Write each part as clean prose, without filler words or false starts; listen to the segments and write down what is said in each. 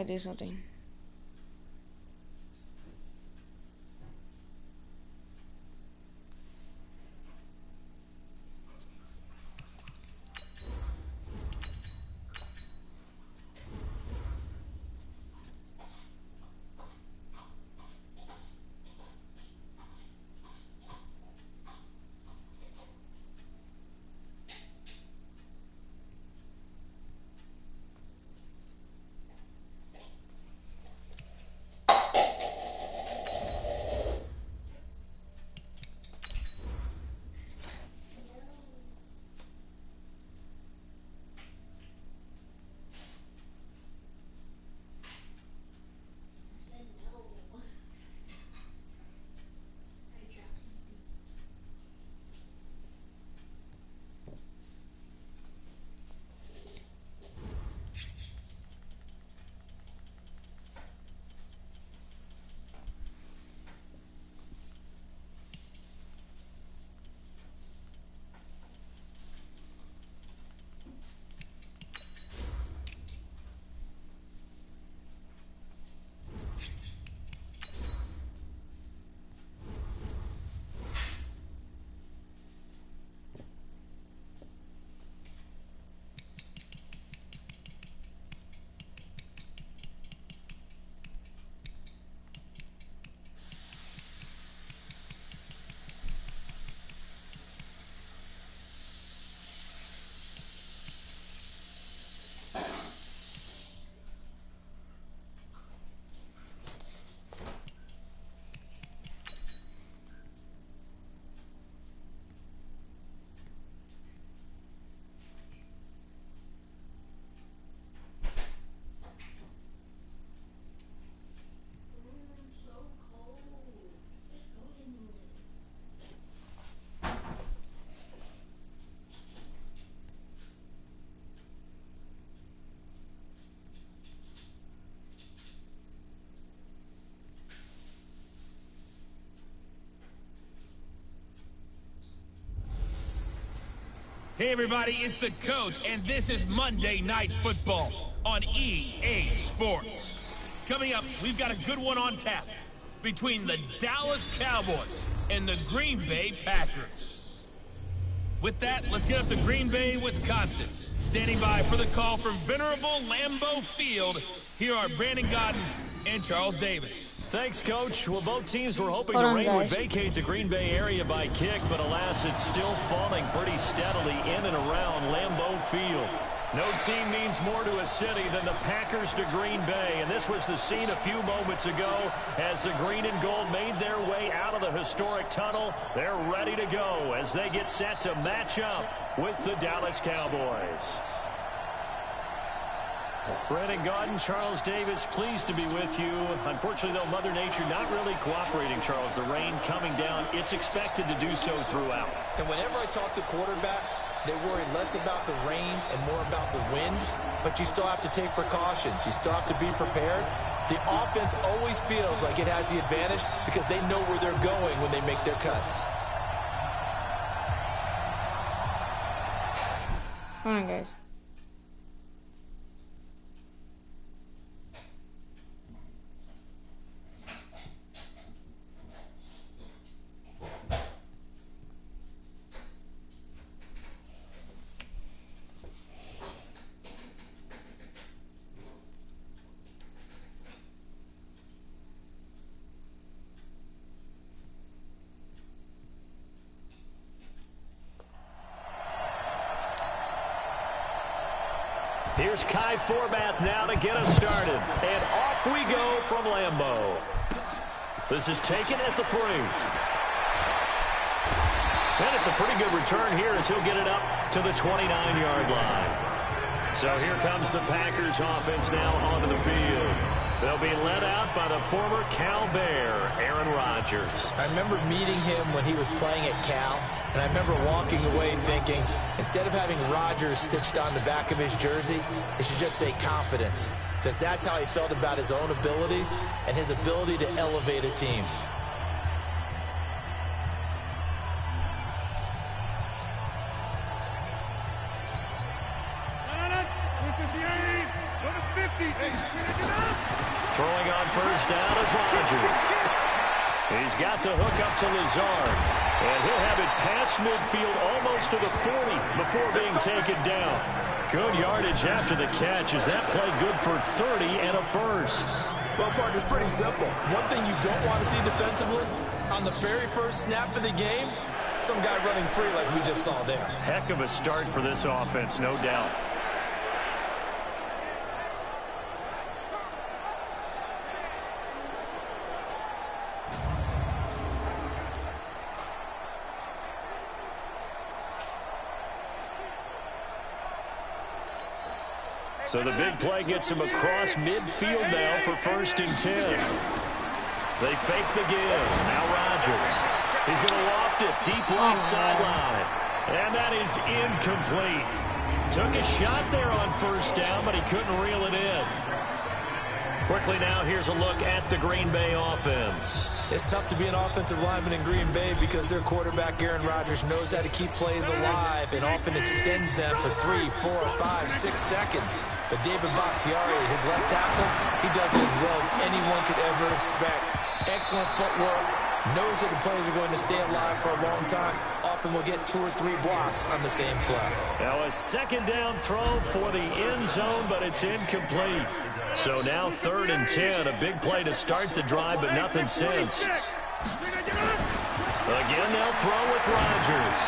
I do something. Hey everybody, it's the coach, and this is Monday Night Football on EA Sports. Coming up, we've got a good one on tap between the Dallas Cowboys and the Green Bay Packers. With that, let's get up to Green Bay, Wisconsin. Standing by for the call from venerable Lambeau Field, here are Brandon Godden and Charles Davis. Thanks, Coach. Well, both teams were hoping the rain would vacate the Green Bay area by kick, but alas, it's still falling pretty steadily in and around Lambeau Field. No team means more to a city than the Packers to Green Bay, and this was the scene a few moments ago as the green and gold made their way out of the historic tunnel. They're ready to go as they get set to match up with the Dallas Cowboys. Brandon Godden, Charles Davis, pleased to be with you. Unfortunately, though, Mother Nature not really cooperating, Charles. The rain coming down, it's expected to do so throughout. And whenever I talk to quarterbacks, they worry less about the rain and more about the wind. But you still have to take precautions. You still have to be prepared. The offense always feels like it has the advantage because they know where they're going when they make their cuts. Hold on, guys. Here's Kai Forbath now to get us started. And off we go from Lambeau. This is taken at the 3. And it's a pretty good return here as he'll get it up to the 29-yard line. So here comes the Packers offense now onto the field. They'll be led out by the former Cal Bear, Aaron Rodgers. I remember meeting him when he was playing at Cal, and I remember walking away thinking, instead of having Rodgers stitched on the back of his jersey, it should just say confidence, because that's how he felt about his own abilities and his ability to elevate a team. Throwing on first down is Rodgers. He's got the hook up to Lazard. And he'll have it past midfield almost to the 40 before being taken down. Good yardage after the catch. Is that play good for 30 and a first? Well, partner, it's pretty simple. One thing you don't want to see defensively, on the very first snap of the game, some guy running free like we just saw there. Heck of a start for this offense, no doubt. So the big play gets him across midfield now for 1st and 10. They fake the give. Now Rodgers. He's going to loft it deep right sideline. And that is incomplete. Took a shot there on first down, but he couldn't reel it in. Quickly now, here's a look at the Green Bay offense. It's tough to be an offensive lineman in Green Bay because their quarterback, Aaron Rodgers, knows how to keep plays alive and often extends them for 3, 4, 5, 6 seconds. But David Bakhtiari, his left tackle, he does it as well as anyone could ever expect. Excellent footwork, knows that the plays are going to stay alive for a long time. Often will get 2 or 3 blocks on the same play. Now a 2nd down throw for the end zone, but it's incomplete. So now 3rd and 10, a big play to start the drive, but nothing since. Again, they'll throw with Rodgers.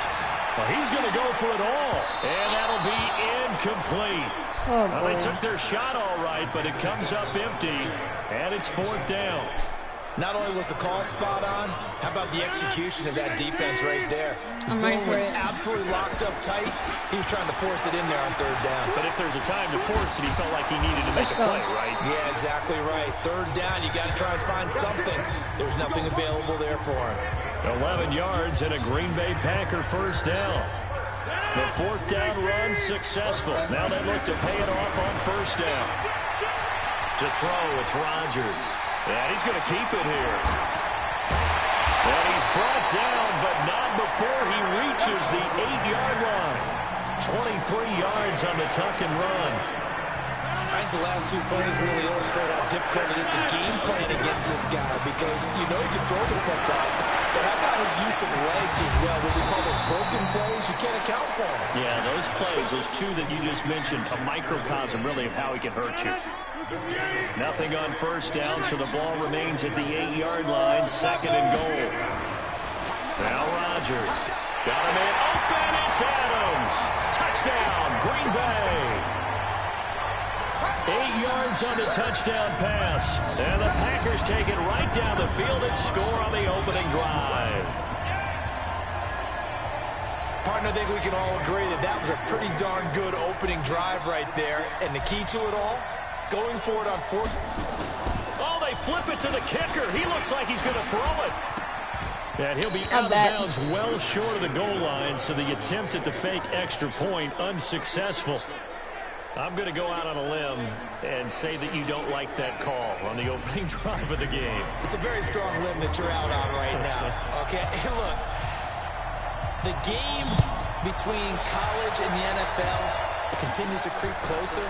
Well, he's going to go for it all, and that'll be incomplete. Well, they took their shot all right, but it comes up empty, and it's 4th down. Not only was the call spot on, how about the execution of that defense right there? The zone was absolutely locked up tight. He was trying to force it in there on 3rd down. But if there's a time to force it, he felt like he needed to make a play, right? Yeah, exactly right. 3rd down, you got to try and find something. There's nothing available there for him. 11 yards and a Green Bay Packer 1st down. The 4th down run successful. Now they look to pay it off on 1st down. To throw, it's Rodgers. And he's going to keep it here. And he's brought down, but not before he reaches the 8-yard line. 23 yards on the tuck and run. I think the last 2 plays really illustrate how difficult it is to game plan against this guy because you know he can throw the football. But how about his use of legs as well? What we call those broken plays, you can't account for them. Yeah, those plays, those 2 that you just mentioned, a microcosm really of how he can hurt you. Nothing on 1st down, so the ball remains at the 8-yard line, 2nd and goal. Now Rodgers. Got him in. Open, it's Adams. Touchdown, Green Bay. 8 yards on the touchdown pass. And the Packers take it right down the field and score on the opening drive. Partner, I think we can all agree that that was a pretty darn good opening drive right there. And the key to it all, going for it on 4th. Oh, they flip it to the kicker. He looks like he's going to throw it. And he'll be out of bounds well short of the goal line, so the attempt at the fake extra point unsuccessful. I'm going to go out on a limb and say that you don't like that call on the opening drive of the game. It's a very strong limb that you're out on right now. Okay, and look, the game between college and the NFL continues to creep closer.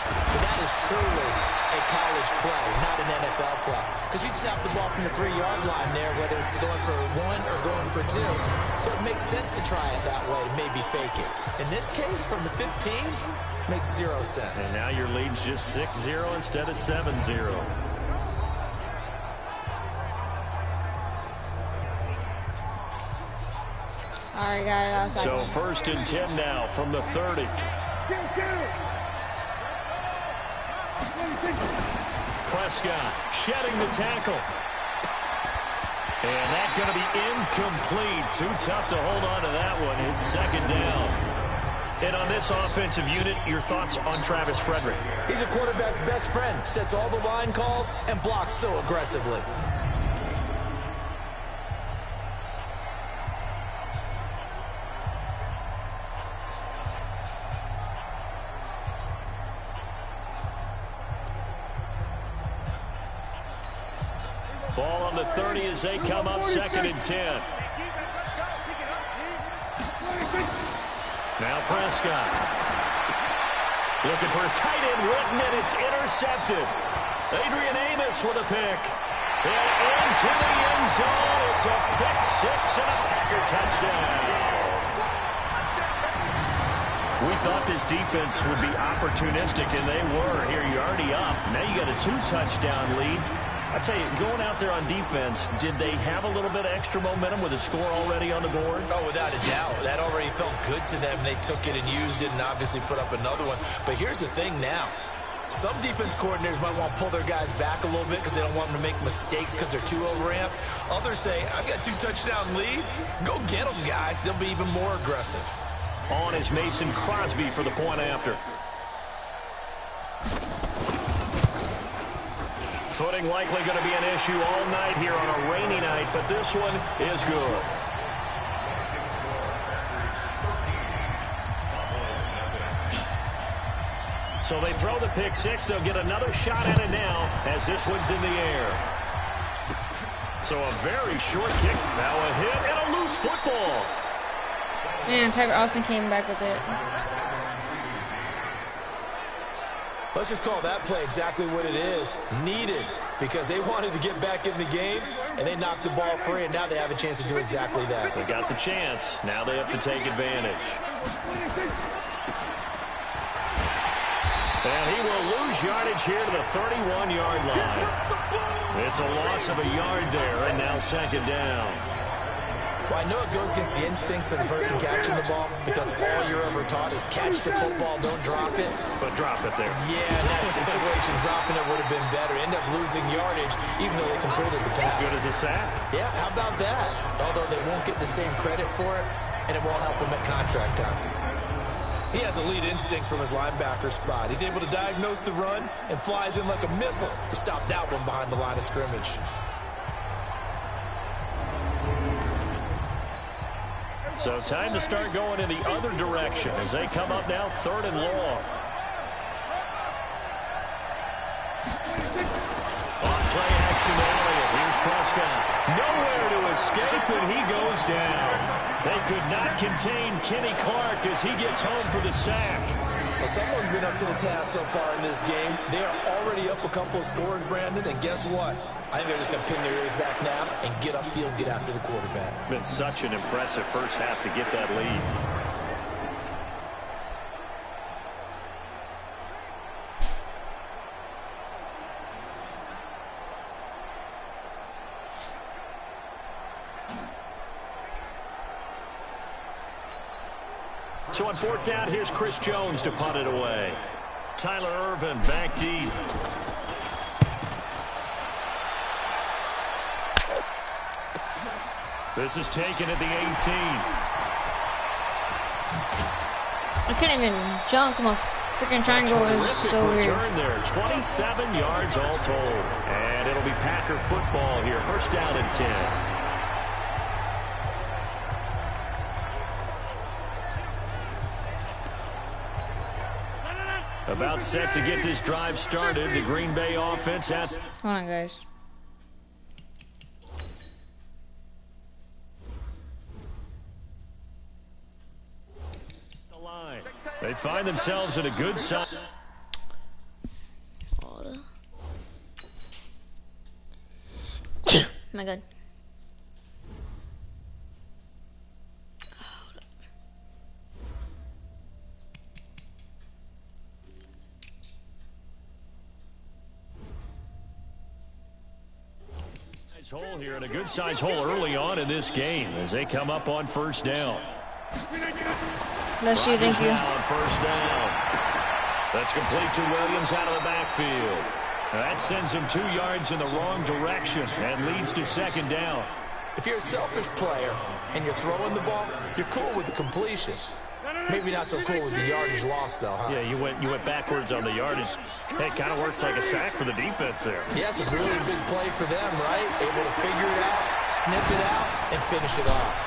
But that is truly a college play, not an NFL play. Because you'd snap the ball from the 3-yard line there, whether it's going for 1 or going for 2. So it makes sense to try it that way to maybe fake it. In this case, from the 15, makes 0 sense. And now your lead's just 6-0 instead of 7-0. All right, got it. So 1st and 10 now from the 30. Prescott shedding the tackle. And that's going to be incomplete. Too tough to hold on to that one. It's 2nd down. And on this offensive unit, your thoughts on Travis Frederick? He's a quarterback's best friend. Sets all the line calls and blocks so aggressively. Ball on the 30 as they come up 2nd and 10. Now Prescott. Looking for his tight end, Witten, and it's intercepted. Adrian Amos with a pick. And into the end zone. It's a pick six and a Packer touchdown. We thought this defense would be opportunistic, and they were. Here, you're already up. Now you got a 2-touchdown lead. I tell you, going out there on defense, did they have a little bit of extra momentum with a score already on the board? Oh, without a doubt. That already felt good to them. They took it and used it and obviously put up another one. But here's the thing now. Some defense coordinators might want to pull their guys back a little bit because they don't want them to make mistakes because they're too overamped. Others say, I've got a 2-touchdown lead. Go get them, guys. They'll be even more aggressive. On is Mason Crosby for the point after. Footing likely going to be an issue all night here on a rainy night, but this one is good. So they throw the pick six. They'll get another shot at it now as this one's in the air. So a very short kick. Now a hit and a loose football. Man, Tyler Austin came back with it. Let's just call that play exactly what it is. Needed, because they wanted to get back in the game, and they knocked the ball free, and now they have a chance to do exactly that. They got the chance. Now they have to take advantage. And he will lose yardage here to the 31-yard line. It's a loss of a yard there, and now second down. Well, I know it goes against the instincts of the person catching the ball because all you're ever taught is catch the football, don't drop it. But drop it there. Yeah, in that situation, dropping it would have been better. End up losing yardage even though they completed the pass. As good as a sack. Yeah, how about that? Although they won't get the same credit for it, and it won't help them at contract time. He has elite instincts from his linebacker spot. He's able to diagnose the run and flies in like a missile to stop that one behind the line of scrimmage. So time to start going in the other direction as they come up now, 3rd and long. On play action Elliott. Here's Prescott. Nowhere to escape, and he goes down. They could not contain Kenny Clark as he gets home for the sack. Well, someone's been up to the task so far in this game. They are already up a couple of scores, Brandon, and guess what? I think they're just going to pin their ears back now and get upfield, get after the quarterback. Been such an impressive first half to get that lead. So on 4th down, here's Chris Jones to punt it away. Tyler Ervin back deep. This is taken at the 18. I couldn't even jump. Come on. Freaking triangle is so weird. Return there. 27 yards all told. And it'll be Packer football here. 1st down and 10. About set to get this drive started. The Green Bay offense at... Come on, guys. The line. They find themselves in a good side. Oh my God. Hole here, and a good size hole early on in this game as they come up on 1st down. Bless you, thank you. Now on 1st down. That's complete to Williams out of the backfield. That sends him 2 yards in the wrong direction and leads to 2nd down. If you're a selfish player and you're throwing the ball, you're cool with the completion. Maybe not so cool with the yardage loss, though, huh? Yeah, you went backwards on the yardage. Hey, it kind of works like a sack for the defense there. Yeah, it's a really big play for them, right? Able to figure it out, sniff it out, and finish it off.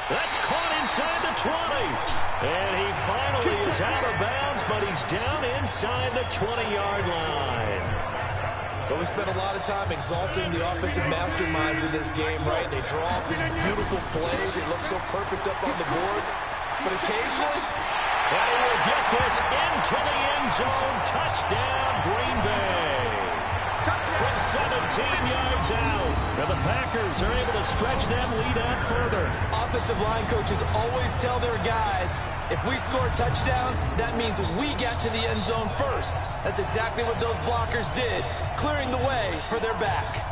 That's caught inside the 20. And he finally is out of bounds, but he's down inside the 20-yard line. But we spent a lot of time exalting the offensive masterminds in this game, right? They draw up these beautiful plays. It looks so perfect up on the board. But occasionally, and he will get this into the end zone. Touchdown, Green Bay. And the Packers are able to stretch that lead out further. Offensive line coaches always tell their guys, if we score touchdowns, that means we get to the end zone first. That's exactly what those blockers did, clearing the way for their back.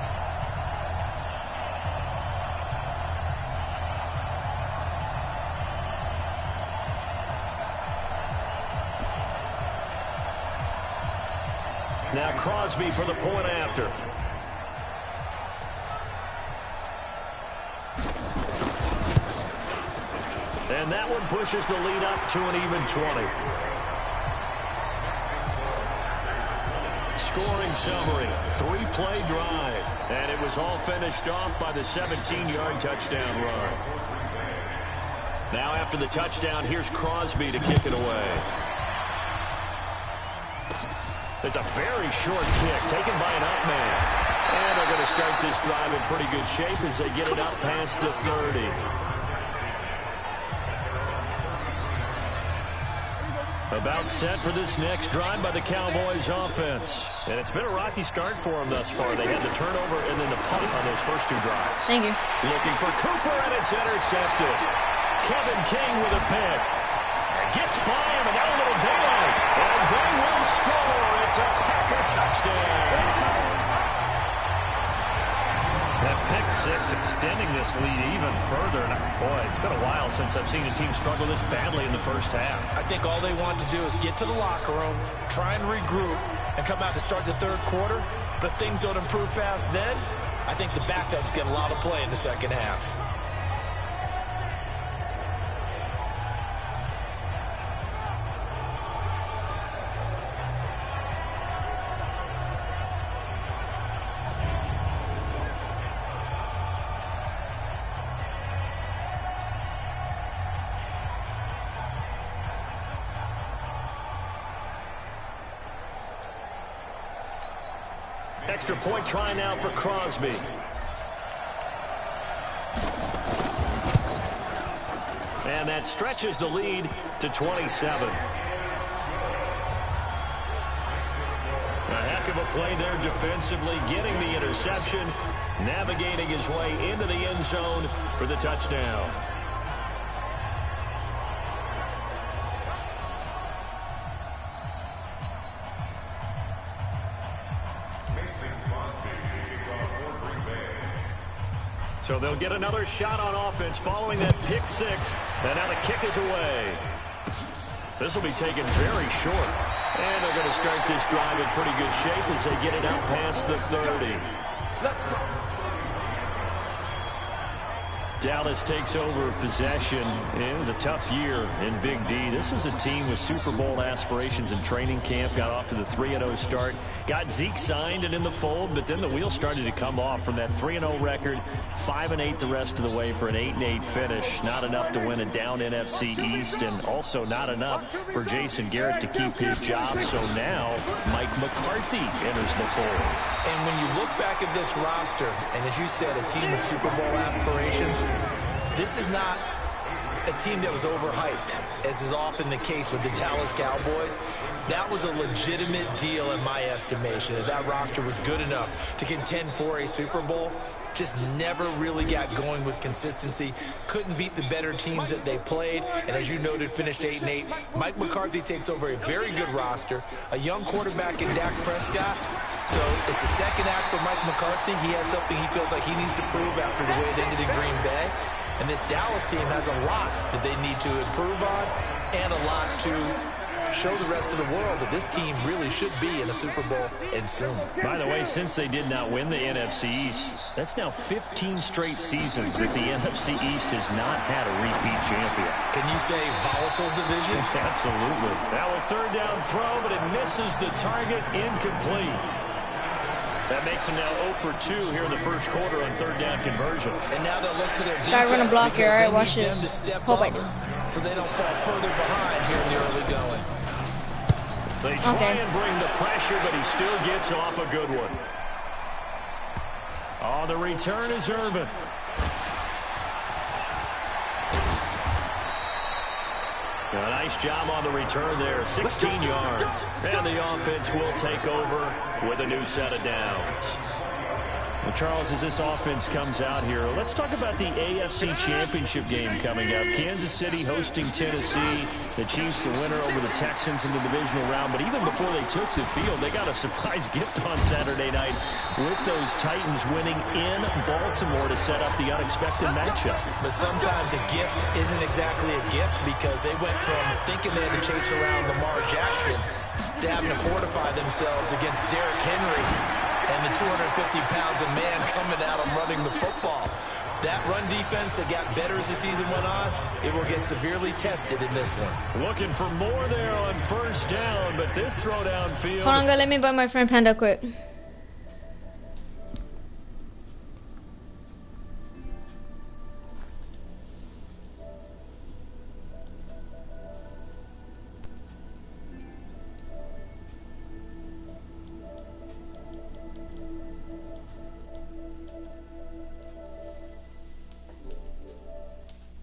Now Crosby for the point after. And that one pushes the lead up to an even 20. Scoring summary, 3-play drive. And it was all finished off by the 17-yard touchdown run. Now after the touchdown, here's Crosby to kick it away. It's a very short kick taken by an up man. And they're going to start this drive in pretty good shape as they get it up past the 30. About set for this next drive by the Cowboys offense. And it's been a rocky start for them thus far. They had the turnover and then the punt on those first two drives. Thank you. Looking for Cooper, and it's intercepted. Kevin King with a pick. Gets by him, and now a little daylight. And they will score. It's a Packer touchdown. That pick six extending this lead even further. And boy, it's been a while since I've seen a team struggle this badly in the first half. I think all they want to do is get to the locker room, try and regroup, and come out to start the third quarter. But if things don't improve fast then, I think the backups get a lot of play in the second half. Extra point try now for Crosby. And that stretches the lead to 27. A heck of a play there defensively, getting the interception, navigating his way into the end zone for the touchdown. So they'll get another shot on offense following that pick six. And now the kick is away. This will be taken very short. And they're going to start this drive in pretty good shape as they get it out past the 30. Dallas takes over possession. It was a tough year in Big D. This was a team with Super Bowl aspirations in training camp. Got off to the 3-0 start. Got Zeke signed and in the fold, but then the wheels started to come off from that 3-0 record. 5-8 the rest of the way for an 8-8 finish. Not enough to win a down NFC East, and also not enough for Jason Garrett to keep his job. So now Mike McCarthy enters the fold. And when you look back at this roster, and as you said, a team with Super Bowl aspirations, this is not a team that was overhyped, as is often the case with the Dallas Cowboys. That was a legitimate deal in my estimation. That roster was good enough to contend for a Super Bowl. Just never really got going with consistency. Couldn't beat the better teams that they played. And as you noted, finished 8-8. Mike McCarthy takes over a very good roster. A young quarterback in Dak Prescott. So it's the second act for Mike McCarthy. He has something he feels like he needs to prove after the way it ended in Green Bay. And this Dallas team has a lot that they need to improve on and a lot to show the rest of the world that this team really should be in a Super Bowl and soon. By the way, since they did not win the NFC East, that's now 15 straight seasons that the NFC East has not had a repeat champion. Can you say volatile division? Absolutely. Now a third down throw, but it misses the target, incomplete. That makes them now 0 for 2 here in the first quarter on third down conversions. And now they'll look to their defense. Gotta run a block here. All right, watch it. Hope I do. So they don't fall further behind here in the early going. They try and bring the pressure, but he still gets off a good one. On the return is Irvin. A nice job on the return there, 16 yards. And the offense will take over with a new set of downs. Well, Charles, as this offense comes out here, let's talk about the AFC Championship game coming up. Kansas City hosting Tennessee. The Chiefs, the winner over the Texans in the divisional round. But even before they took the field, they got a surprise gift on Saturday night with those Titans winning in Baltimore to set up the unexpected matchup. But sometimes a gift isn't exactly a gift because they went from thinking they had to chase around Lamar Jackson to having to fortify themselves against Derrick Henry and the 250 pounds of man coming at them running the football. That run defense that got better as the season went on, it will get severely tested in this one. Looking for more there on first down, but this throw downfield. Hold on, let me buy my friend Panda quick.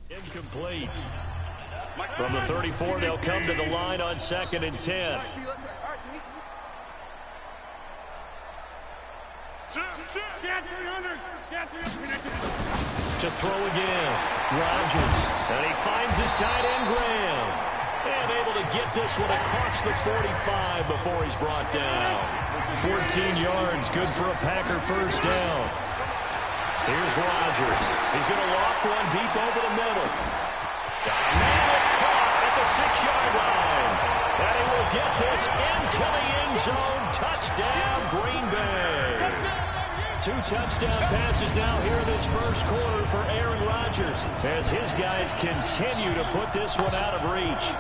Incomplete. From the 34, they'll come to the line on 2nd and 10. To throw again, Rodgers. And he finds his tight end, Graham. And able to get this one across the 45 before he's brought down. 14 yards, good for a Packer first down. Here's Rodgers. He's going to loft one deep over the middle. Man, it's caught at the 6-yard line. And he will get this into the end zone. Touchdown, Green Bay. 2 touchdown passes now here in this first quarter for Aaron Rodgers as his guys continue to put this one out of reach.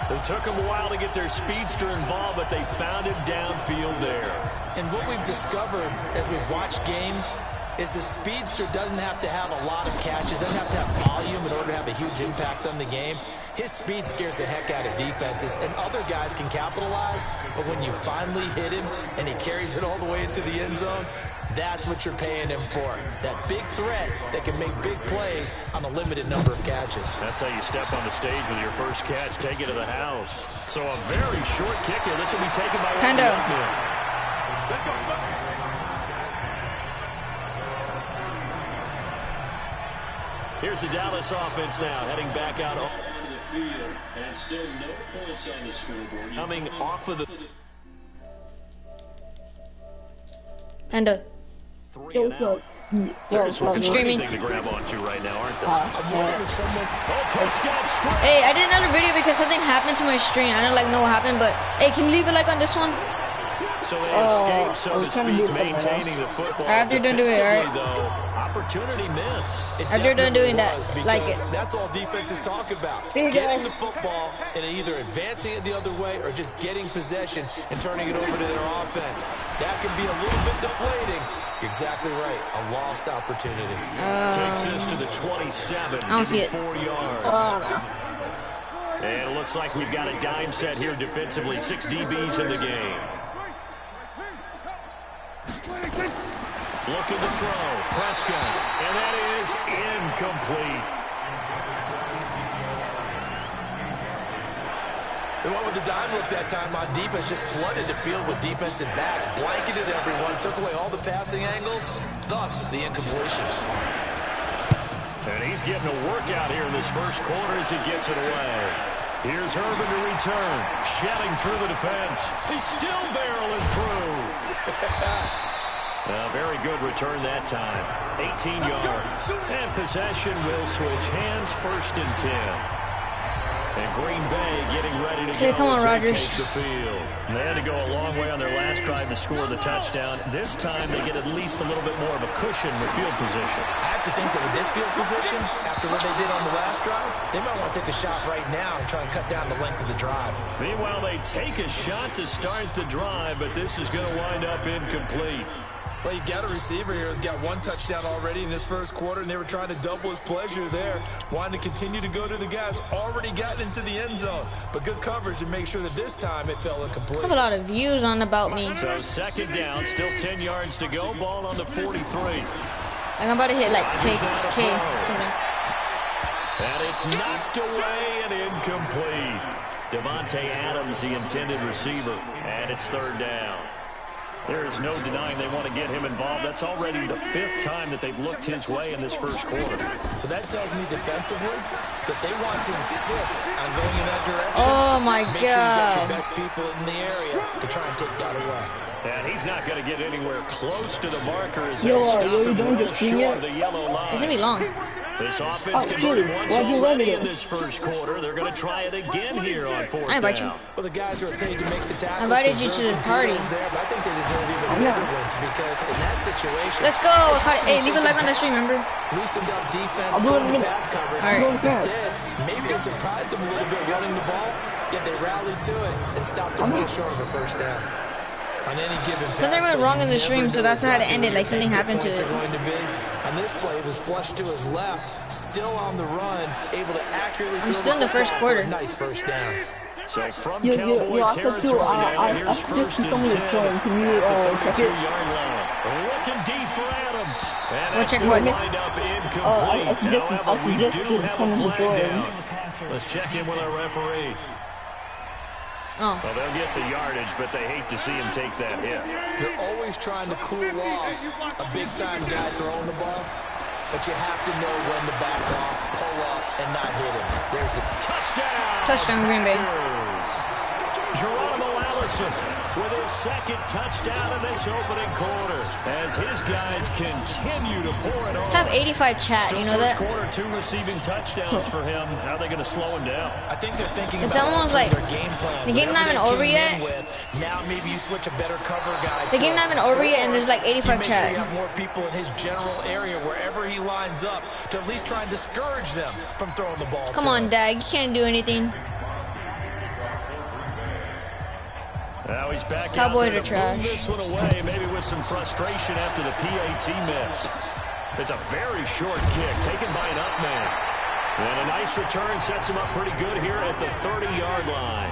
It took them a while to get their speedster involved, but they found him downfield there. And what we've discovered as we've watched games is the speedster doesn't have to have a lot of catches, doesn't have to have volume in order to have a huge impact on the game. His speed scares the heck out of defenses, and other guys can capitalize, but when you finally hit him and he carries it all the way into the end zone, that's what you're paying him for. That big threat that can make big plays on a limited number of catches. That's how you step on the stage with your first catch, take it to the house. So a very short kick here. This will be taken by Panda. Let's go. Here's the Dallas offense now, heading back out on the field. And still no points on the scoreboard. Coming off of the... Panda. 3 and out. There's one thing to grab onto right now, aren't there? I'm wondering if someone... Hey, I did another video because something happened to my stream. I don't know what happened, but hey, can you leave it like on this one? So they escape, so to speak, maintaining the football. After done doing it, right? Though, opportunity miss. After done doing that, like it. That's all defenses talk about. Getting the football and either advancing it the other way or just getting possession and turning it over to their offense. That can be a little bit deflating. You're exactly right. A lost opportunity. Takes this to the 27. I don't see it. 4 yards. And it looks like we've got a dime set here defensively. 6 DBs in the game. Looking to throw. Prescott. And that is incomplete. They went with the dime look that time on defense, just flooded the field with defensive backs, blanketed everyone, took away all the passing angles, thus the incompletion. And he's getting a workout here in this first quarter as he gets it away. Here's Herman to return, shedding through the defense. He's still barreling through. A very good return that time. 18 yards. And possession will switch hands, 1st and 10. And Green Bay getting ready to go come on, as Rodgers. they take the field. They had to go a long way on their last drive to score the touchdown. This time they get at least a little bit more of a cushion with field position. I have to think that with this field position, after what they did on the last drive, they might want to take a shot right now and try and cut down the length of the drive. Meanwhile, they take a shot to start the drive, but this is going to wind up incomplete. Well, you've got a receiver here who's got 1 touchdown already in this first quarter, and they were trying to double his pleasure there, wanting to continue to go to the guys already gotten into the end zone. But good coverage and make sure that this time it fell incomplete. I have a lot of views on about me. So 2nd down, still 10 yards to go, ball on the 43. I'm about to hit like K. And it's knocked away and incomplete. Devontae Adams, the intended receiver, and it's 3rd down. There is no denying they want to get him involved. That's already the 5th time that they've looked his way in this first quarter. So that tells me defensively that they want to insist on going in that direction. Oh, my Make sure you get your God. best people in the area to try and take that away. And he's not going to get anywhere close to the marker as they Yo, stop you him don't real get seen short yet? of the yellow It's gonna be line. long. This offense Oh, converted dude, once why'd you already run in it? this first quarter. They're going to try it again here on 4th I invite you. down. Well, the guys who are paid to make the tackles I invited you deserve to the some party. kudos there, but I think they deserve even bigger wins because in that situation, Let's go. Hey, leave a like on that stream, remember? loosened up defense, I'll do it going in a to minute. pass coverage. All right. Instead, maybe they surprised them a little bit running the ball, yet they rallied to it and stopped them well short of a first down. On any given pass, Something went wrong in the you stream, never so know that's how to exactly end it, where like your something exit happened to points it. are going to be. On this play, it was flushed to his left, still on the run, able to accurately throw still in the first football for a quarter. nice first down. So from You Cowboy I said territory too, now, I here's just first and 10 somebody join. Can you, at the check it? 32-yard line. Looking deep for Adams. And We'll that's check going to what? wind up I incomplete. suggest However, we do have a someone to flag join. down. Let's check in with our referee. Oh. Well, they'll get the yardage, but they hate to see him take that hit. You're always trying to cool off a big-time guy throwing the ball, but you have to know when to back off, pull up, and not hit him. There's the Touchdown! Touchdown, Green Bay. Geronimo Allison with his 2nd touchdown in this opening quarter as his guys continue to pour it on. Have 85 chat, Still you know first that? quarter, 2 receiving touchdowns for him. How are they going to slow him down? I think they're thinking And about someone's altering like, their game plan. the game's not even Whatever over they yet? came in with, now maybe you switch a better cover guy. The to game's not it. even over yet, and there's like You 85 make sure you chat. have more people in his general area wherever he lines up to at least try and discourage them from throwing the ball. Come to on, him. Dag. You can't do anything. Now he's back Cowboys out there are to trash. boom this one away, maybe with some frustration after the PAT miss. It's a very short kick taken by an up man. And a nice return sets him up pretty good here at the 30-yard line.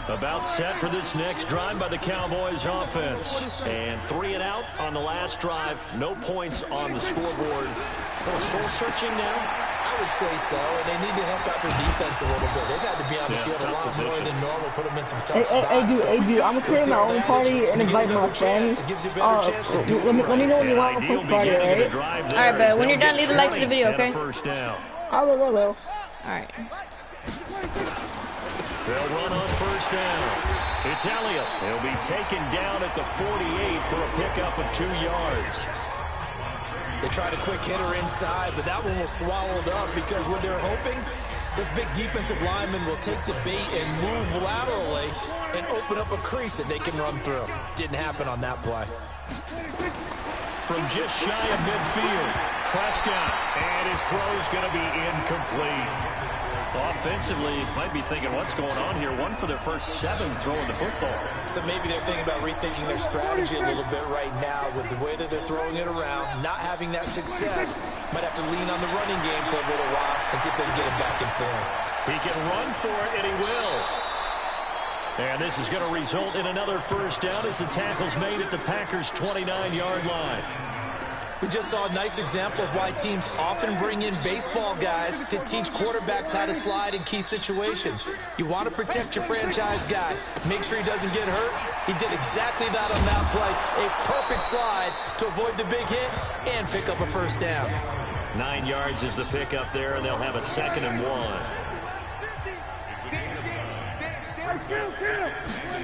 About set for this next drive by the Cowboys offense. And 3 and out on the last drive. No points on the scoreboard. A little soul-searching now. I would say so, and they need to help out their defense a little bit. They've had to be on the field a tough lot more position. than normal, put them in some tough Hey, spots. hey, dude, but I'm we'll creating see my how own that party is. and You get invite my another chance, friends. it gives you a better chance to do it Let me know when you An want to ideal post party, beginning of the alright? drive there. Alright, but as when you're they'll done, get leave a like to the 20 video, and a okay? first down. I will. Alright. They'll run on first down. It's Elliott. He'll be taken down at the 48 for a pickup of 2 yards. They tried a quick hitter inside, but that one was swallowed up because what they're hoping, this big defensive lineman will take the bait and move laterally and open up a crease that they can run through. Didn't happen on that play. From just shy of midfield, Prescott, and his throw's going to be incomplete. Offensively, might be thinking, what's going on here? 1 for their first 7 throwing the football. So maybe they're thinking about rethinking their strategy a little bit right now with the way that they're throwing it around, not having that success. Might have to lean on the running game for a little while and see if they can get it back in form. He can run for it, and he will. And this is going to result in another first down as the tackle's made at the Packers' 29-yard line. We just saw a nice example of why teams often bring in baseball guys to teach quarterbacks how to slide in key situations. You want to protect your franchise guy. Make sure he doesn't get hurt. He did exactly that on that play. A perfect slide to avoid the big hit and pick up a first down. 9 yards is the pickup there, and they'll have a 2nd and 1.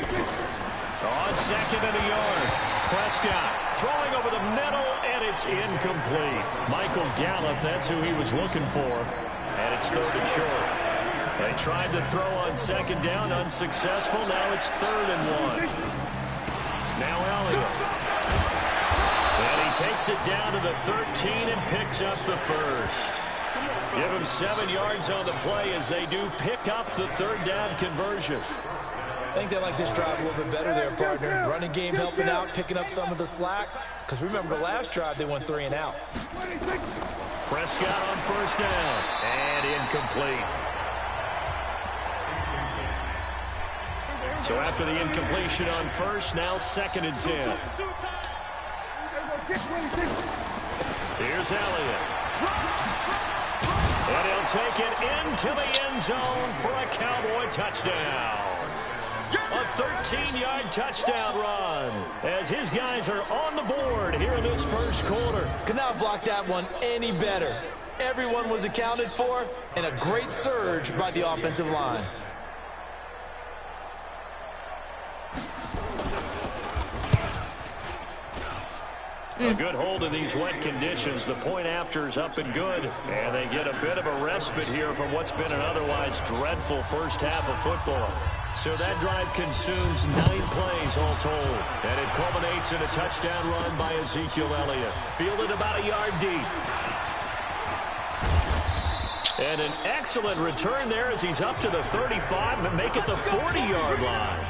On 2nd and a yard, Prescott throwing over the middle, and it's incomplete. Michael Gallup, that's who he was looking for, and it's 3rd and short. They tried to throw on 2nd down, unsuccessful. Now it's 3rd and 1. Now Elliott. And he takes it down to the 13 and picks up the first. Give him 7 yards on the play as they do pick up the 3rd down conversion. I think they like this drive a little bit better there, partner. Running game helping out, picking up some of the slack. Because remember, the last drive, they went 3 and out. Prescott on first down. And incomplete. So after the incompletion on first, now 2nd and 10. Here's Elliott. And he'll take it into the end zone for a Cowboy touchdown. A 13-yard touchdown run as his guys are on the board here in this first quarter. Could not block that one any better. Everyone was accounted for, and a great surge by the offensive line. A good hold in these wet conditions. The point after is up and good. And they get a bit of a respite here from what's been an otherwise dreadful first half of football. So that drive consumes 9 plays all told. And it culminates in a touchdown run by Ezekiel Elliott. Fielded about a yard deep. And an excellent return there as he's up to the 35 and make it the 40-yard line.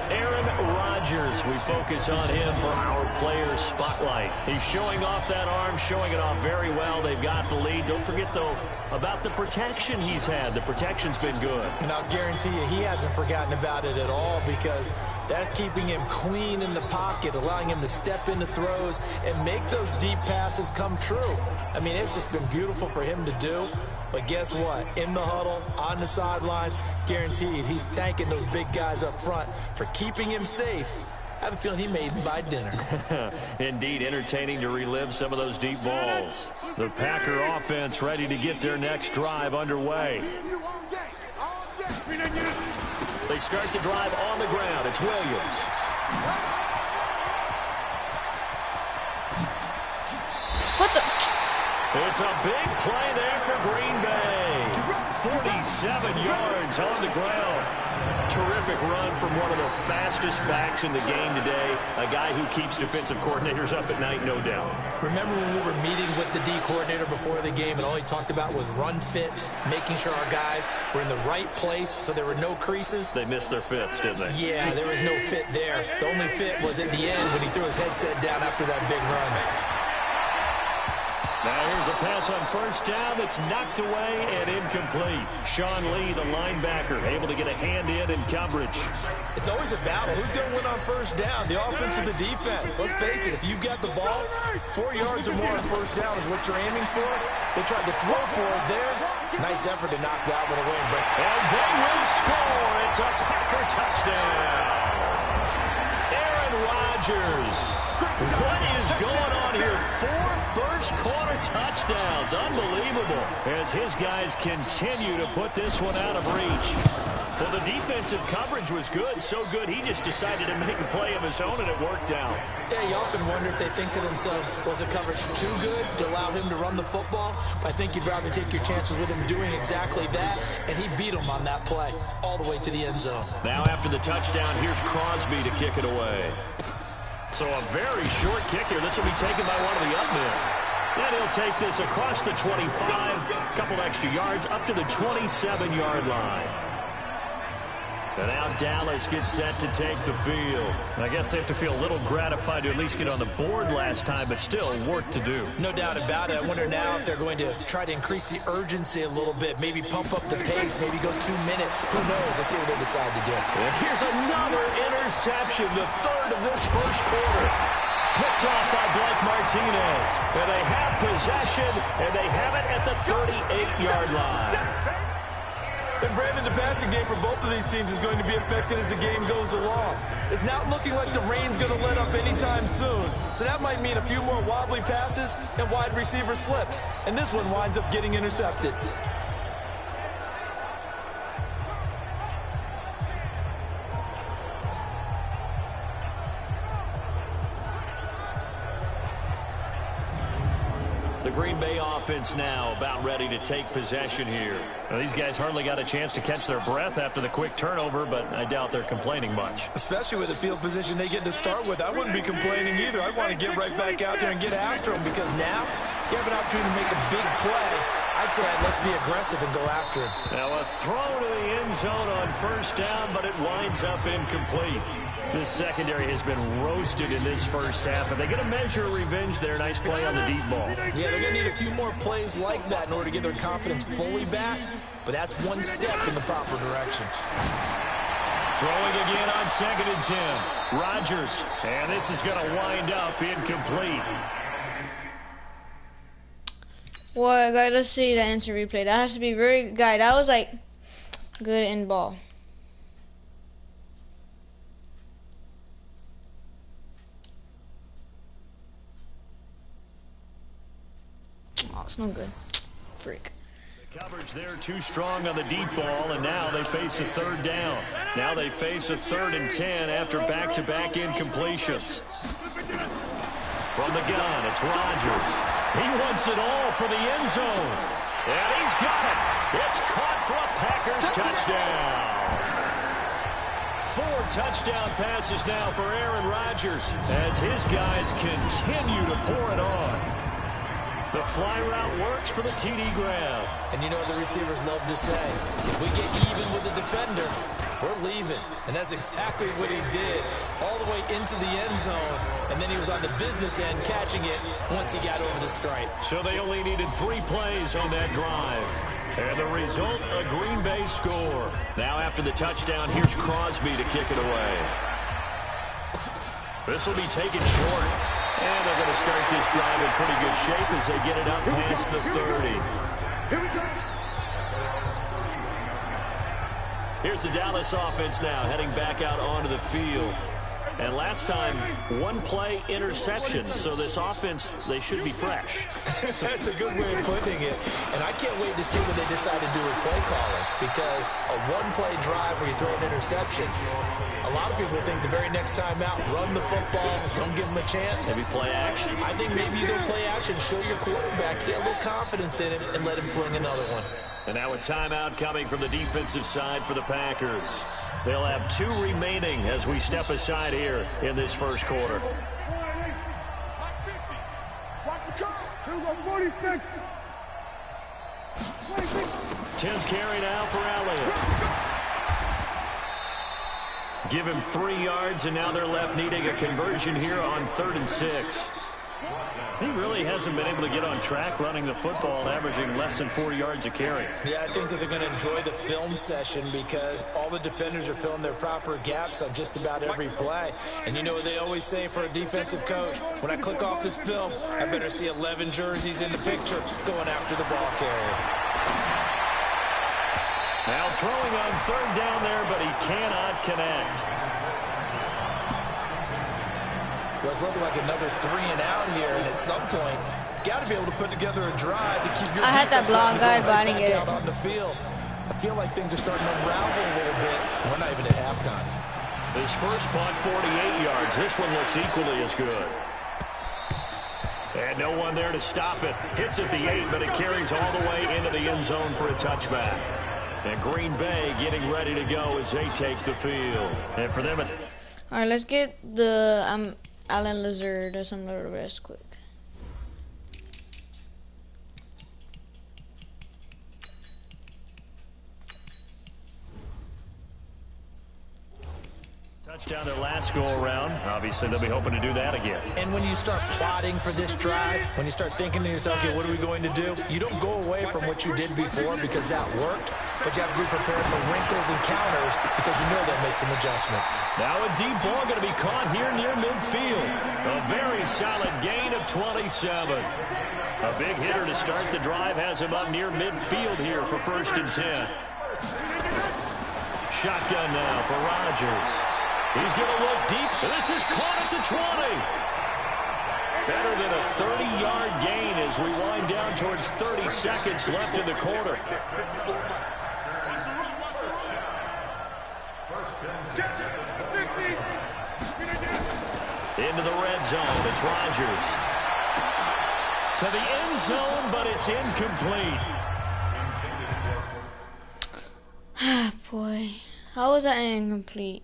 Aaron Rodgers, we focus on him for our player spotlight. He's showing off that arm, showing it off very well. They've got the lead. Don't forget, though, about the protection he's had. The protection's been good. And I'll guarantee you he hasn't forgotten about it at all because that's keeping him clean in the pocket, allowing him to step into throws and make those deep passes come true. I mean, it's just been beautiful for him to do. But guess what? In the huddle, on the sidelines, guaranteed he's thanking those big guys up front for keeping him safe. I have a feeling he may even buy dinner. Indeed, entertaining to relive some of those deep balls. The Packer offense ready to get their next drive underway. They start the drive on the ground. It's Williams. What the? It's a big play there for Green Bay. 47 yards on the ground. Terrific run from one of the fastest backs in the game today. A guy who keeps defensive coordinators up at night, no doubt. Remember when we were meeting with the D coordinator before the game and all he talked about was run fits, making sure our guys were in the right place so there were no creases? They missed their fits, didn't they? Yeah, there was no fit there. The only fit was at the end when he threw his headset down after that big run. Now here's a pass on first down that's knocked away and incomplete. Sean Lee, the linebacker, able to get a hand in coverage. It's always a battle. Who's going to win on first down, the offense or the defense? Let's face it, if you've got the ball, 4 yards or more on first down is what you're aiming for. They tried to throw for it there. Nice effort to knock that one away. And they will score. It's a Packer touchdown. Aaron Rodgers. What is going on here? 4 first-quarter touchdowns. Unbelievable. As his guys continue to put this one out of reach. Well, the defensive coverage was good. So good, he just decided to make a play of his own, and it worked out. Yeah, you often wonder if they think to themselves, was the coverage too good to allow him to run the football? I think you'd rather take your chances with him doing exactly that, and he beat him on that play all the way to the end zone. Now after the touchdown, here's Crosby to kick it away. So a very short kick here. This will be taken by one of the up men. And he'll take this across the 25, a couple extra yards, up to the 27-yard line. And now Dallas gets set to take the field. I guess they have to feel a little gratified to at least get on the board last time, but still work to do. No doubt about it. I wonder now if they're going to try to increase the urgency a little bit, maybe pump up the pace, maybe go 2 minute. Who knows? Let's see what they decide to do. And here's another interception, the third of this first quarter. Picked off by Blake Martinez. And they have possession, and they have it at the 38-yard line. And Brandon, the passing game for both of these teams is going to be affected as the game goes along. It's not looking like the rain's going to let up anytime soon. So that might mean a few more wobbly passes and wide receiver slips. And this one winds up getting intercepted. The Green Bay offense now about ready to take possession here. Well, these guys hardly got a chance to catch their breath after the quick turnover, but I doubt they're complaining much. Especially with the field position they get to start with. I wouldn't be complaining either. I want to get right back out there and get after them because now you have an opportunity to make a big play. I'd say let's be aggressive and go after him. Now a throw to the end zone on first down, but it winds up incomplete. This secondary has been roasted in this first half, but they're going to measure revenge there. Nice play on the deep ball. Yeah, they're going to need a few more plays like that in order to get their confidence fully back, but that's one step in the proper direction. Throwing again on 2nd and 10. Rodgers, and this is going to wind up incomplete. Well, guys, let's see the instant replay. That has to be very, guy. That was like good in ball. box. No good. Freak. The coverage there too strong on the deep ball, and now they face a third down. Now they face a 3rd and 10 after back-to-back incompletions. From the gun, it's Rodgers. He wants it all for the end zone. And he's got it. It's caught for a Packers touchdown. 4 touchdown passes now for Aaron Rodgers as his guys continue to pour it on. The fly route works for the TD grab. And you know what the receivers love to say? If we get even with the defender, we're leaving. And that's exactly what he did all the way into the end zone. And then he was on the business end catching it once he got over the stripe. So they only needed 3 plays on that drive. And the result, a Green Bay score. Now after the touchdown, here's Crosby to kick it away. This will be taken short. And they're going to start this drive in pretty good shape as they get it up past the 30. Here's the Dallas offense now heading back out onto the field. And last time, 1-play interception. So this offense, they should be fresh. That's a good way of putting it. And I can't wait to see what they decide to do with play calling. Because a 1-play drive where you throw an interception, a lot of people think the very next time out, run the football, don't give them a chance. Maybe play action. I think maybe you go play action, show your quarterback, get a little confidence in him, and let him fling another one. And now a timeout coming from the defensive side for the Packers. They'll have 2 remaining as we step aside here in this first quarter. Watch the car. Here we go, 46. 10th carry now for Elliott. Give him 3 yards, and now they're left needing a conversion here on 3rd and 6. He really hasn't been able to get on track running the football, averaging less than 4 yards a carry. Yeah, I think that they're going to enjoy the film session because all the defenders are filling their proper gaps on just about every play. And you know what they always say for a defensive coach? When I click off this film, I better see 11 jerseys in the picture going after the ball carrier. Now throwing on 3rd down there, but he cannot connect. Well, it's looking like another 3 and out here, and at some point, you got to be able to put together a drive to keep your I had that block, guys, but I didn't get it. Out on the field. I feel like things are starting to unravel a little bit. We're not even at halftime. His first punt, 48 yards. This one looks equally as good. And no one there to stop it. Hits at the 8, but it carries all the way into the end zone for a touchback. And Green Bay getting ready to go as they take the field. And for them, all right, let's get the Alan Lazard or some little rest quick. touchdown their last go-around. Obviously, they'll be hoping to do that again. And when you start plotting for this drive, when you start thinking to yourself, okay, what are we going to do? You don't go away from what you did before because that worked, but you have to be prepared for wrinkles and counters because you know they'll make some adjustments. Now a deep ball going to be caught here near midfield. A very solid gain of 27. A big hitter to start the drive has him up near midfield here for 1st and 10. Shotgun now for Rodgers. He's going to look deep. This is caught at the 20. Better than a 30-yard gain as we wind down towards 30 seconds left in the quarter. Into the red zone. It's Rodgers. To the end zone, but it's incomplete. Ah, boy. How was that incomplete?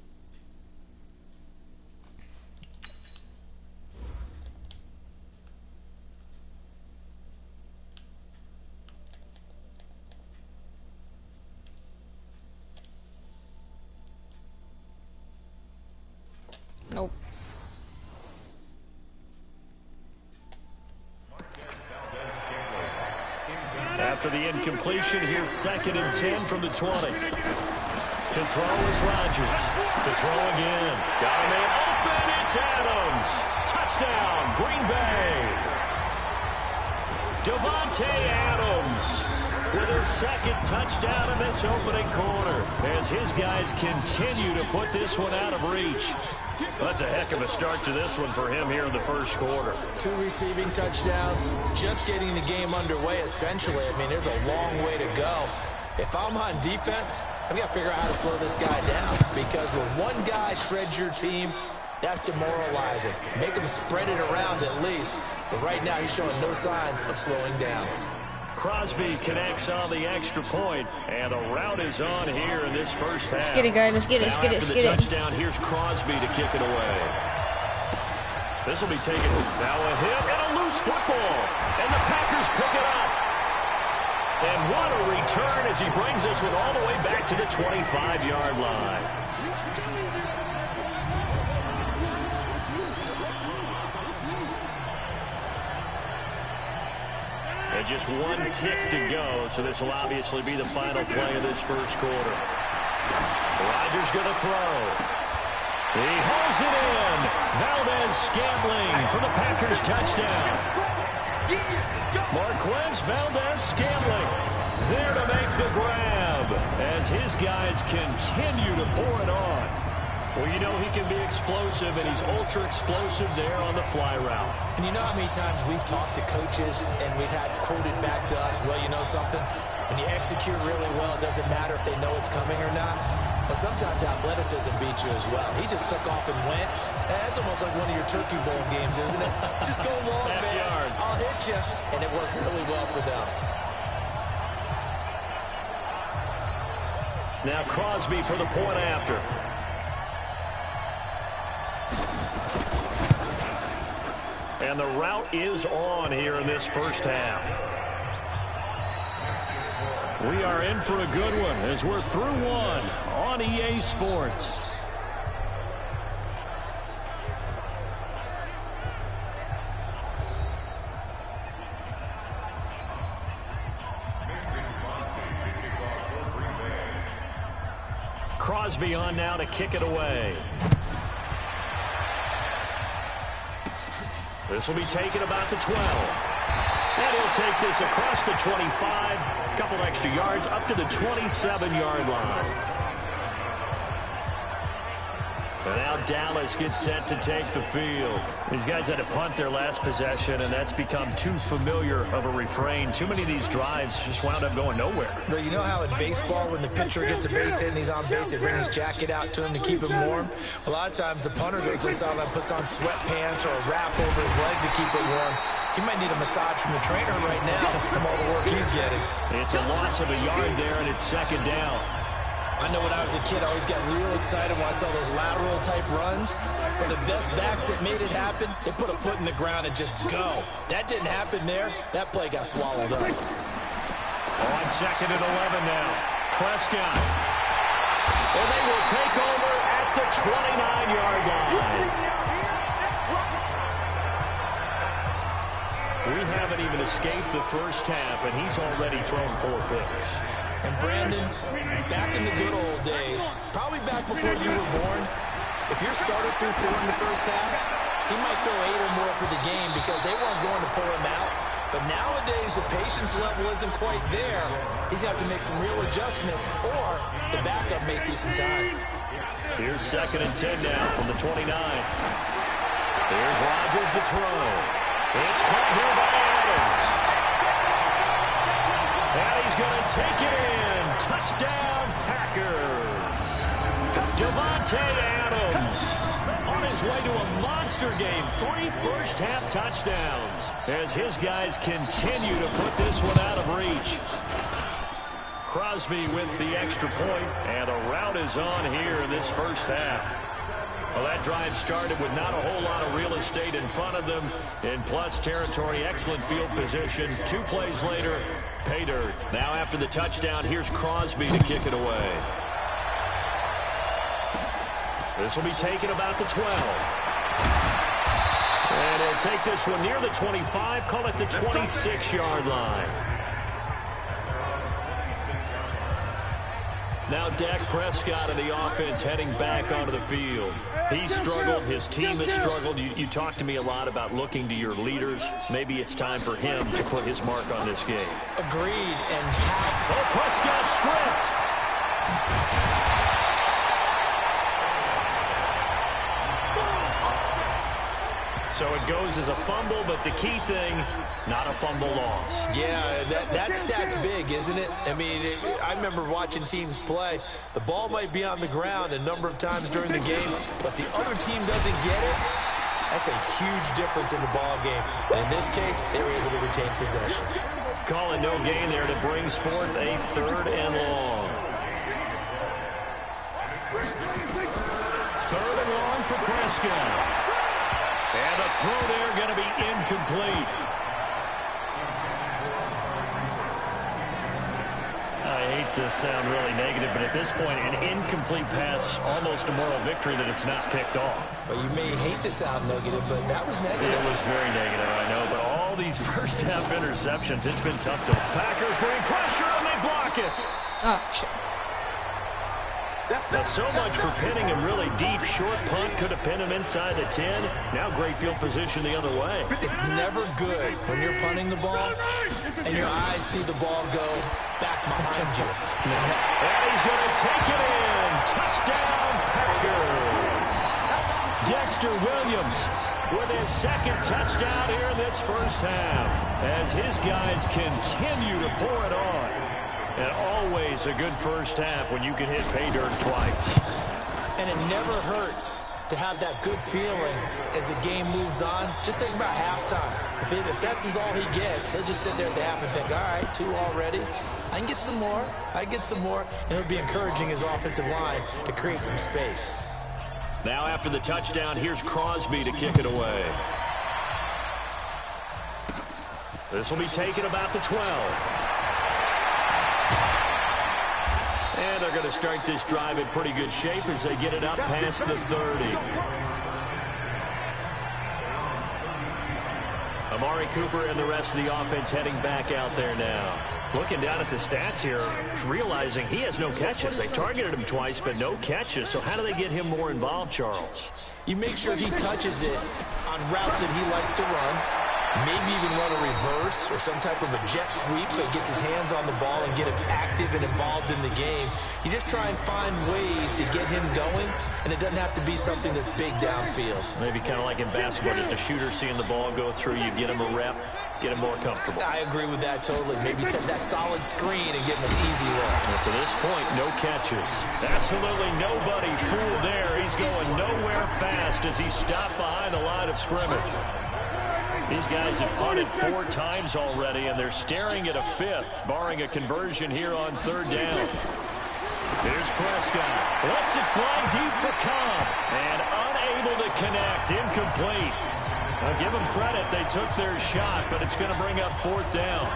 Nope. After the incompletion, here's 2nd and 10 from the 20. To throw is Rodgers. To throw again. Got a man open. It's Adams. Touchdown, Green Bay. Davante Adams. with his second touchdown in this opening quarter as his guys continue to put this one out of reach. That's a heck of a start to this one for him here in the first quarter. 2 receiving touchdowns, just getting the game underway essentially. I mean, there's a long way to go. If I'm on defense, I've got to figure out how to slow this guy down, because when one guy shreds your team, that's demoralizing. Make him spread it around at least. But right now, he's showing no signs of slowing down. Crosby connects on the extra point, and a route is on here in this first half. Let's get it, guys. Let's get it. Let's get it. Let's get it. After the touchdown, here's Crosby to kick it away. This will be taken. Now a hit and a loose football. And the Packers pick it up. And what a return as he brings this one all the way back to the 25-yard line. And just one tick to go, so this will obviously be the final play of this first quarter. Rodgers going to throw. He hauls it in. Valdez-Scantling for the Packers touchdown. Marquez Valdez-Scantling there to make the grab as his guys continue to pour it on. Well, you know he can be explosive, and he's ultra-explosive there on the fly route. And you know how many times we've talked to coaches and we've had quoted back to us, well, you know something? When you execute really well, it doesn't matter if they know it's coming or not. But sometimes athleticism beats you as well. He just took off and went. That's almost like one of your Turkey Bowl games, isn't it? Just go long, man. I'll hit you. And it worked really well for them. Now Crosby for the point after. And the route is on here in this first half. We are in for a good one as we're through one on EA Sports. Crosby on now to kick it away. This will be taken about the 12. And he'll take this across the 25. A couple extra yards up to the 27-yard line. And now Dallas gets set to take the field. These guys had to punt their last possession, and that's become too familiar of a refrain. Too many of these drives just wound up going nowhere. Well, you know how in baseball, when the pitcher gets a base hit and he's on base, they bring his jacket out to him to keep him warm? A lot of times the punter goes this out and puts on sweatpants or a wrap over his leg to keep it warm. He might need a massage from the trainer right now from all the work he's getting. It's a loss of a yard there, and it's second down. I know when I was a kid, I always got real excited when I saw those lateral type runs. But the best backs that made it happen, they put a foot in the ground and just go. That didn't happen there. That play got swallowed up. On second and 11 now. Prescott. And they will take over at the 29-yard line. We haven't even escaped the first half, and he's already thrown 4 picks. And Brandon, back in the good old days, probably back before you were born, if your starter threw 4 in the first half, he might throw 8 or more for the game because they weren't going to pull him out. But nowadays, the patience level isn't quite there. He's going to have to make some real adjustments, or the backup may see some time. Here's second and 10 now from the 29. Here's Rodgers to throw. It's caught here by Adams. And he's going to take it in. Touchdown, Packers. Davante Adams on his way to a monster game. 3 first-half touchdowns as his guys continue to put this one out of reach. Crosby with the extra point, and a route is on here in this first half. Well, that drive started with not a whole lot of real estate in front of them. In plus territory, excellent field position. 2 plays later, pay dirt. Now after the touchdown, here's Crosby to kick it away. This will be taken about the 12. And he'll take this one near the 25, call it the 26-yard line. Now Dak Prescott and the offense heading back onto the field. He struggled. His team has struggled. You talked to me a lot about looking to your leaders. Maybe it's time for him to put his mark on this game. Agreed. And how... Oh, Prescott stripped. So it goes as a fumble, but the key thing, not a fumble loss. Yeah, that stat's big, isn't it? I mean, I remember watching teams play. The ball might be on the ground a number of times during the game, but the other team doesn't get it. That's a huge difference in the ball game. And in this case, they were able to retain possession. Call it no gain there, and it brings forth a 3rd and long. 3rd and long for Prescott. And the throw there going to be incomplete. I hate to sound really negative, but at this point, an incomplete pass, almost a moral victory that it's not picked off. Well, you may hate to sound negative, but that was negative. It was very negative, I know, but all these first-half interceptions, it's been tough to... Packers bring pressure, and they block it. Oh, shit. Now, so much for pinning him really deep. Short punt could have pinned him inside the 10. Now great field position the other way. It's never good when you're punting the ball and your eyes see the ball go back behind you. And he's going to take it in. Touchdown, Packers. Dexter Williams with his 2nd touchdown here in this first half as his guys continue to pour it on. And always a good first half when you can hit pay dirt twice. And it never hurts to have that good feeling as the game moves on. Just think about halftime. If that's all he gets, he'll just sit there at the half and think, all right, 2 already. I can get some more. I get some more. And it'll be encouraging his offensive line to create some space. Now after the touchdown, here's Crosby to kick it away. This will be taken about the 12. And they're going to start this drive in pretty good shape as they get it up past the 30. Amari Cooper and the rest of the offense heading back out there now. Looking down at the stats here, realizing he has no catches. They targeted him twice, but no catches. So how do they get him more involved, Charles? You make sure he touches it on routes that he likes to run. Maybe even run a reverse or some type of a jet sweep so he gets his hands on the ball and get him active and involved in the game. You just try and find ways to get him going, and it doesn't have to be something that's big downfield. Maybe kind of like in basketball, just a shooter seeing the ball go through, you get him a rep, get him more comfortable. I agree with that totally. Maybe set that solid screen and get him an easy look. And to this point, no catches. Absolutely nobody fooled there. He's going nowhere fast as he stopped behind the line of scrimmage. These guys have punted 4 times already, and they're staring at a 5th, barring a conversion here on 3rd down. Here's Prescott. Lets it fly deep for Cobb. And unable to connect. Incomplete. I'll give them credit. They took their shot, but it's going to bring up 4th down.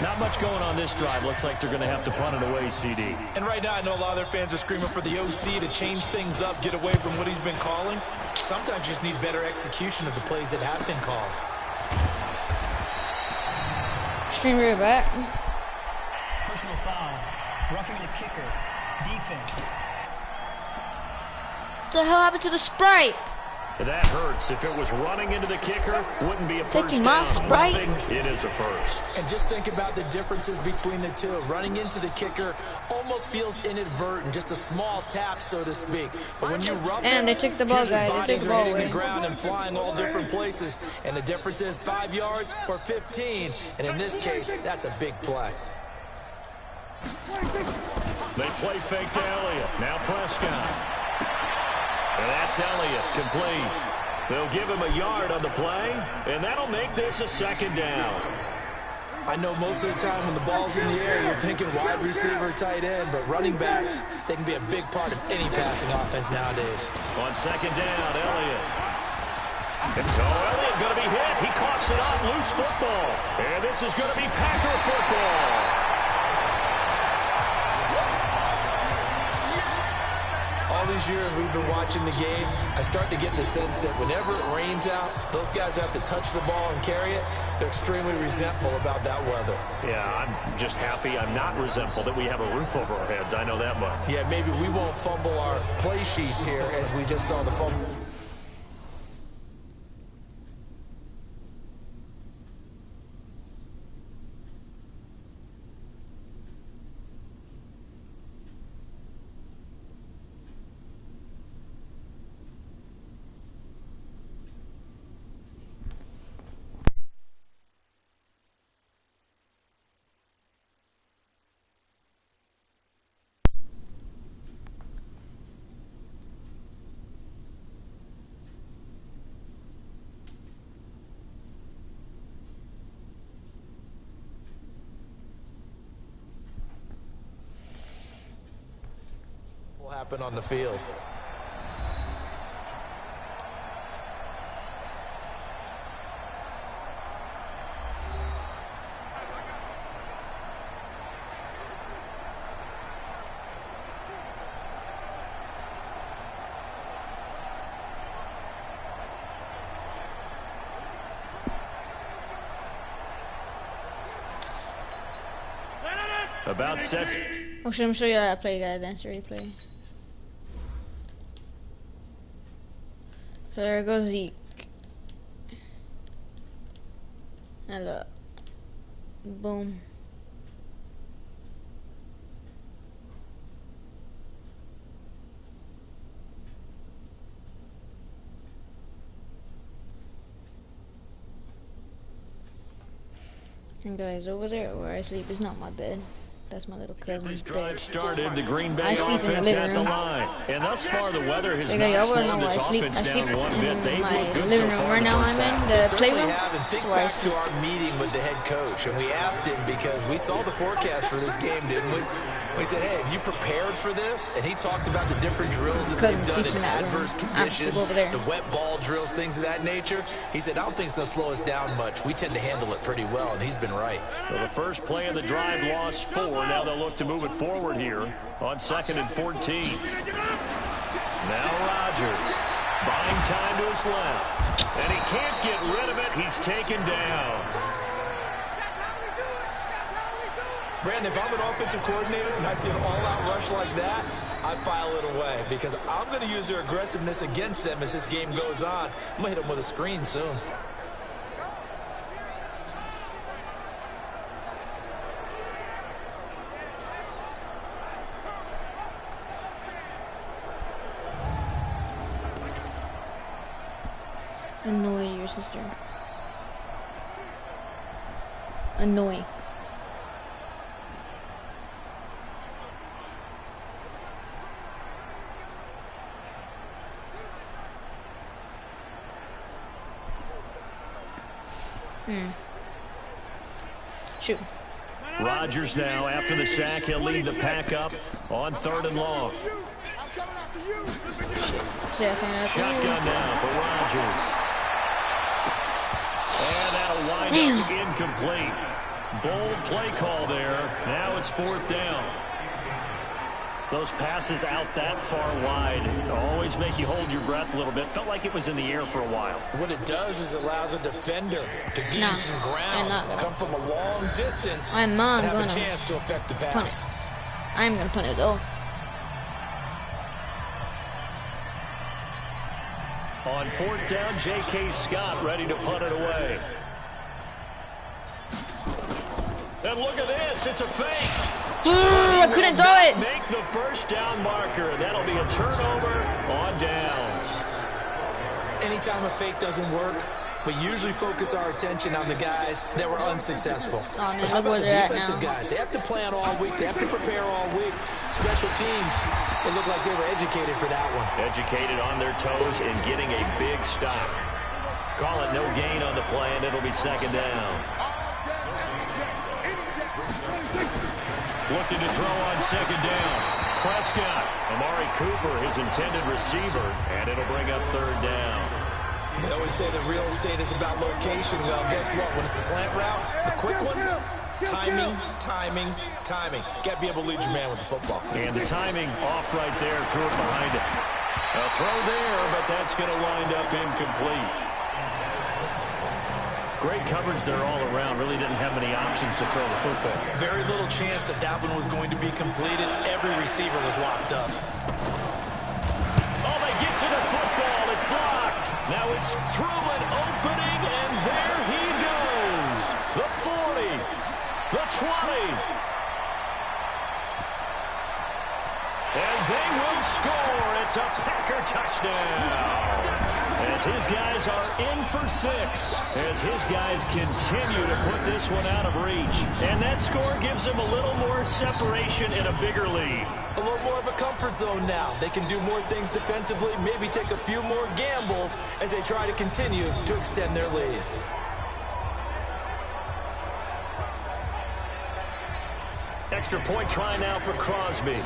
Not much going on this drive. Looks like they're going to have to punt it away, CD. And right now, I know a lot of their fans are screaming for the OC to change things up, get away from what he's been calling. Sometimes you just need better execution of the plays that have been called. Stream right back. Personal foul. Roughing the kicker. Defense. What the hell happened to the Sprite? That hurts. If it was running into the kicker, wouldn't be a first Taking my down. Sprite? It is a first. And just think about the differences between the two. Running into the kicker almost feels inadvertent, just a small tap, so to speak. But when you rough And it, they took the ball, usually guys. They bodies took the are ball hitting away. the ground and flying all different places. And the difference is 5 yards or 15. And in this case, that's a big play. They play fake to Elliott. Now Prescott. And that's Elliott, complete. They'll give him a yard on the play, and that'll make this a 2nd down. I know most of the time when the ball's in the air, you're thinking wide receiver, tight end, but running backs, they can be a big part of any passing offense nowadays. On 2nd down, Elliott. And so Elliott going to be hit. He coughs it up, loose football. And this is going to be Packer football. All these years we've been watching the game, I start to get the sense that whenever it rains out, those guys who have to touch the ball and carry it, they're extremely resentful about that weather. Yeah, I'm just happy I'm not resentful that we have a roof over our heads. I know that much. Yeah, maybe we won't fumble our play sheets here as we just saw the fumble. Will happen on the field. About set. Oh, should I show you that play, guys? That's a replay. So there goes Zeke. And look. Boom. And guys, over there where I sleep is not my bed. That's my little cousin's This drive bed. started, the Green Bay I sleep in the offense living at the room. line. And thus far, the weather has Y'all not wanna know slowed where this I sleep? offense I sleep down one bit. in They've my looked good living so room far right in the now. first I'm half. in They the certainly playroom. have, and think Where I back to sleep. our meeting with the head coach, and we asked him because we saw the forecast for this game, didn't we? We said, hey, have you prepared for this? And he talked about the different drills that Cousin they've done sleeps in in that room. adverse I'm conditions, still over there. the wet ball drills, things of that nature. He said, I don't think it's going to slow us down much. We tend to handle it pretty well, and he's been right. So the first play of the drive lost 4. Now they'll look to move it forward here on 2nd and 14. Now Rodgers buying time to his left. And he can't get rid of it. He's taken down. Brandon, if I'm an offensive coordinator and I see an all-out rush like that, I file it away because I'm going to use their aggressiveness against them as this game goes on. I'm going to hit them with a screen soon. Annoy your sister. Annoy. Shoot. Rodgers now, after the sack, he'll lead the pack up on 3rd and long. Shotgun now for Rodgers. And that'll wind up incomplete. Bold play call there. Now it's 4th down. Those passes out that far wide always make you hold your breath a little bit. Felt like it was in the air for a while. What it does is allows a defender to gain some ground, come from a long distance, and have a chance to affect the pass. I'm going to punt it, though. On 4th down, J.K. Scott ready to punt it away. And look at this. It's a fake. I couldn't throw it. Make the first down marker. That'll be a turnover on downs. Anytime a fake doesn't work, we usually focus our attention on the guys that were unsuccessful. Oh, man, How about the at defensive now. guys? They have to plan all week. They have to prepare all week. Special teams, it looked like they were educated for that one. Educated on their toes and getting a big stop. Call it no gain on the play, and it'll be 2nd down. Looking to throw on 2nd down. Prescott. Amari Cooper, his intended receiver, and it'll bring up 3rd down. They always say that real estate is about location. Well, guess what? When it's a slant route, the quick ones, Timing, timing, timing. Got to be able to lead your man with the football. And the timing off right there, threw it behind him. A throw there, but that's going to wind up incomplete. Great coverage there all around. Really didn't have many options to throw the football. Very little chance that that one was going to be completed. Every receiver was locked up. Oh, they get to the football. It's blocked. Now it's through an opening, and there he goes. The 40, the 20. And they will score. It's a Packer touchdown. As his guys are in for 6. As his guys continue to put this one out of reach. And that score gives them a little more separation and a bigger lead. A little more of a comfort zone now. They can do more things defensively, maybe take a few more gambles as they try to continue to extend their lead. Extra point try now for Crosby.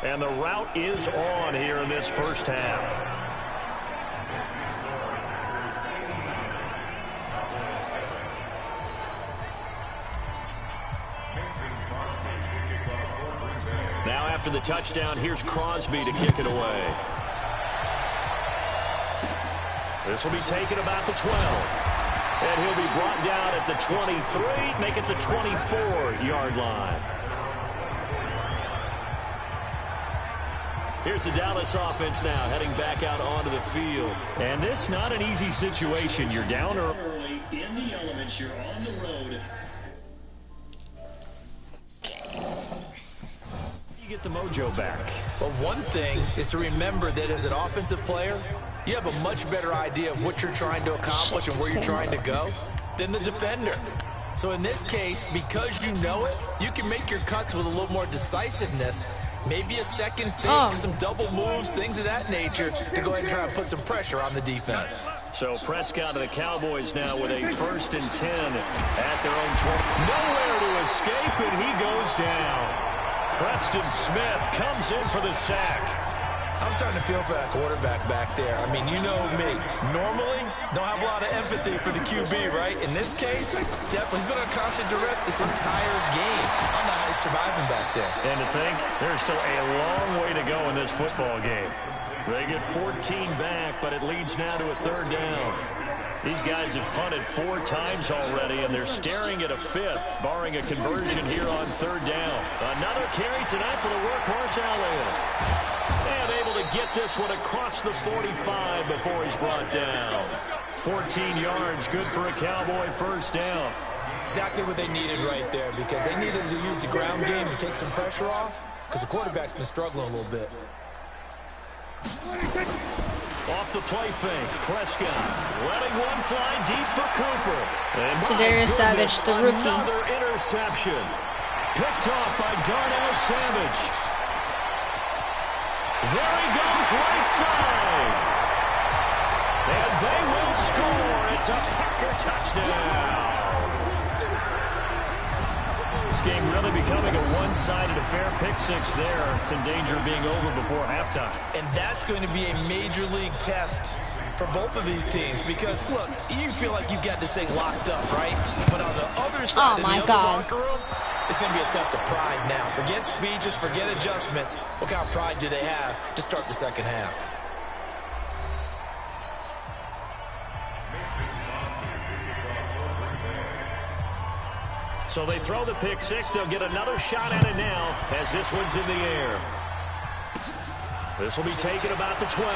And the route is on here in this first half. Now after the touchdown, here's Crosby to kick it away. This will be taken about the 12. And he'll be brought down at the 23, make it the 24-yard line. Here's the Dallas offense now, heading back out onto the field. And this not an easy situation. You're down early in the elements. You're on the road. You get the mojo back. But one thing is to remember that as an offensive player, you have a much better idea of what you're trying to accomplish and where you're trying to go than the defender. So in this case, because you know it, you can make your cuts with a little more decisiveness. Maybe a second fake, some double moves, things of that nature to go ahead and try and put some pressure on the defense. So Prescott and the Cowboys now with a 1st and 10 at their own 20. Nowhere to escape, and he goes down. Preston Smith comes in for the sack. I'm starting to feel for that quarterback back there. I mean, you know me. Normally, don't have a lot of empathy for the QB, right? In this case, definitely he's been on constant duress this entire game. I don't know how he's surviving back there. And to think, there's still a long way to go in this football game. They get 14 back, but it leads now to a 3rd down. These guys have punted 4 times already, and they're staring at a 5th, barring a conversion here on 3rd down. Another carry tonight for the workhorse Elliott. And able to get this one across the 45 before he's brought down. 14 yards, good for a Cowboy 1st down. Exactly what they needed right there, because they needed to use the ground game to take some pressure off, because the quarterback's been struggling a little bit. Off the play fake, Prescott letting one fly deep for Cooper. And Darius Savage, the rookie. Another interception. Picked off by Darnell Savage. There he goes right side. And they will score. It's a Packer touchdown. This game really becoming a one-sided affair. Pick 6 there. It's in danger of being over before halftime. And that's going to be a major league test for both of these teams because, look, you feel like you've got this thing locked up, right? But on the other side of the other locker room, it's going to be a test of pride now. Forget speeches, forget adjustments. What kind of pride do they have to start the second half? So they throw the pick 6. They'll get another shot at it now as this one's in the air. This will be taken about the 12.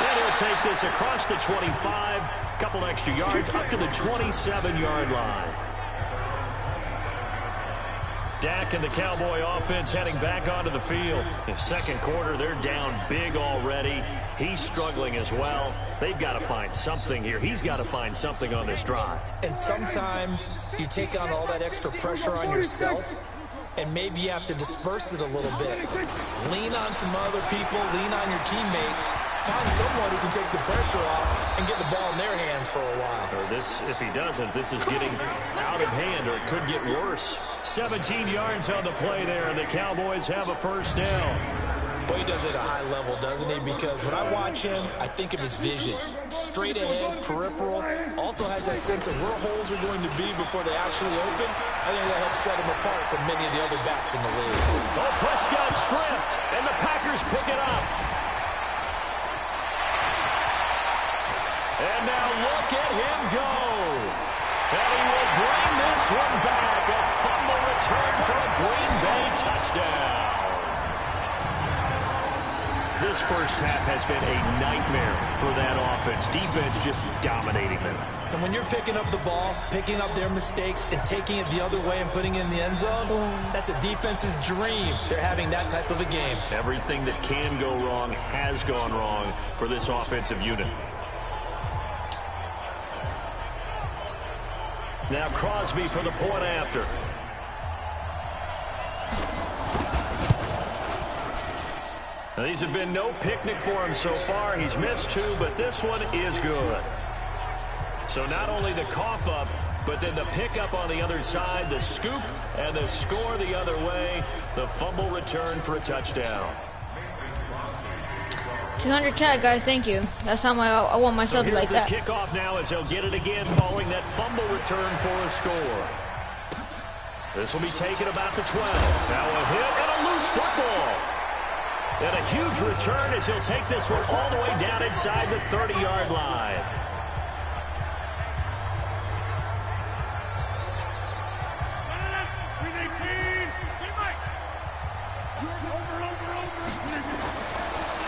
And he'll take this across the 25. Couple extra yards up to the 27-yard line. Dak and the Cowboy offense heading back onto the field. In second quarter, they're down big already. He's struggling as well. They've got to find something here. He's got to find something on this drive. And sometimes you take on all that extra pressure on yourself, and maybe you have to disperse it a little bit. Lean on some other people, lean on your teammates. Find someone who can take the pressure off and get the ball in their hands for a while. Or this, if he doesn't, this is getting out of hand, or it could get worse. 17 yards on the play there, and the Cowboys have a 1st down. Well, he does it at a high level, doesn't he? Because when I watch him, I think of his vision. Straight ahead, peripheral. Also has that sense of where holes are going to be before they actually open. I think that helps set him apart from many of the other backs in the league. Oh, Prescott stripped, and the Packers pick it up. And now look at him go. And he will bring this one back. A fumble return for a Green Bay touchdown. This first half has been a nightmare for that offense. Defense just dominating them. And when you're picking up the ball, picking up their mistakes, and taking it the other way and putting it in the end zone, that's a defense's dream. They're having that type of a game. Everything that can go wrong has gone wrong for this offensive unit. Now Crosby for the point after. Now, these have been no picnic for him so far. He's missed 2, but this one is good. So not only the cough up, but then the pickup on the other side, the scoop, and the score the other way. The fumble return for a touchdown. 200 tag, guys. Thank you. That's how I want myself to like that. Here's the kickoff now as he'll get it again following that fumble return for a score. This will be taken about the 12. Now a hit and a loose football. And a huge return as he'll take this one all the way down inside the 30-yard line.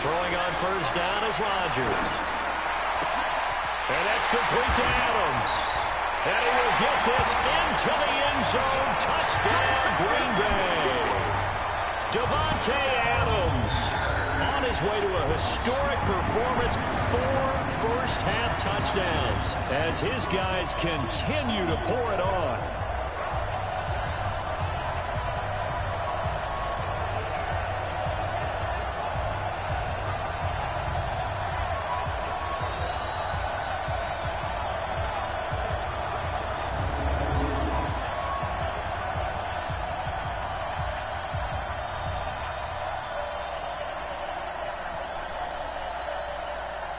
Throwing on first down is Rodgers. And that's complete to Adams. And he will get this into the end zone. Touchdown, Green Bay. Davante Adams on his way to a historic performance. 4 first-half touchdowns as his guys continue to pour it on.